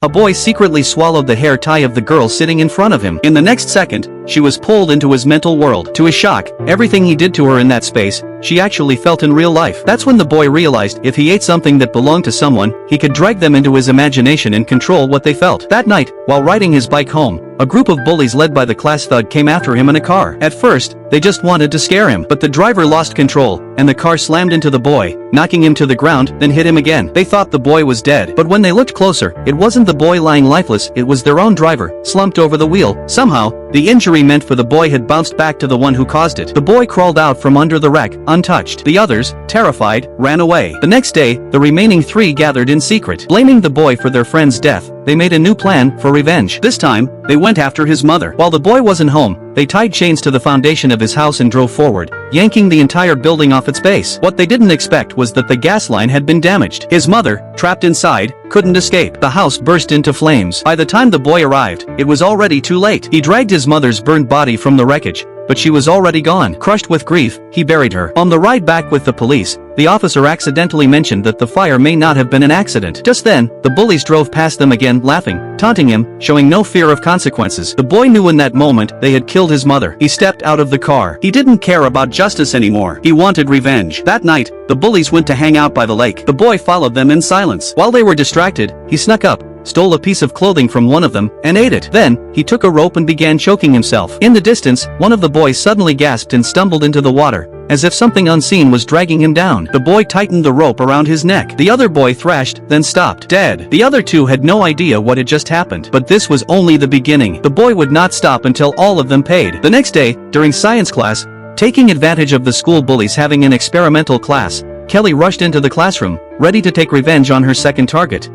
A boy secretly swallowed the hair tie of the girl sitting in front of him. In the next second, she was pulled into his mental world. To his shock, everything he did to her in that space, she actually felt in real life. That's when the boy realized if he ate something that belonged to someone, he could drag them into his imagination and control what they felt. That night, while riding his bike home, a group of bullies led by the class thug came after him in a car. At first, they just wanted to scare him, but the driver lost control, and the car slammed into the boy, knocking him to the ground, then hit him again. They thought the boy was dead, but when they looked closer, it wasn't the boy lying lifeless, it was their own driver, slumped over the wheel. Somehow, the injury meant for the boy had bounced back to the one who caused it. The boy crawled out from under the wreck, untouched. The others, terrified, ran away. The next day, the remaining three gathered in secret. Blaming the boy for their friend's death, they made a new plan for revenge. This time, they went after his mother. While the boy wasn't home, they tied chains to the foundation of his house and drove forward, yanking the entire building off its base. What they didn't expect was that the gas line had been damaged. His mother, trapped inside, couldn't escape. The house burst into flames. By the time the boy arrived, it was already too late. He dragged his mother's burned body from the wreckage, but she was already gone. Crushed with grief, he buried her. On the ride back with the police, the officer accidentally mentioned that the fire may not have been an accident. Just then, the bullies drove past them again, laughing, taunting him, showing no fear of consequences. The boy knew in that moment they had killed his mother. He stepped out of the car. He didn't care about justice anymore. He wanted revenge. That night, the bullies went to hang out by the lake. The boy followed them in silence. While they were distracted, he snuck up, stole a piece of clothing from one of them, and ate it. Then, he took a rope and began choking himself. In the distance, one of the boys suddenly gasped and stumbled into the water, as if something unseen was dragging him down. The boy tightened the rope around his neck. The other boy thrashed, then stopped, dead. The other two had no idea what had just happened, but this was only the beginning. The boy would not stop until all of them paid. The next day, during science class, taking advantage of the school bullies having an experimental class, Kelly rushed into the classroom, ready to take revenge on her second target.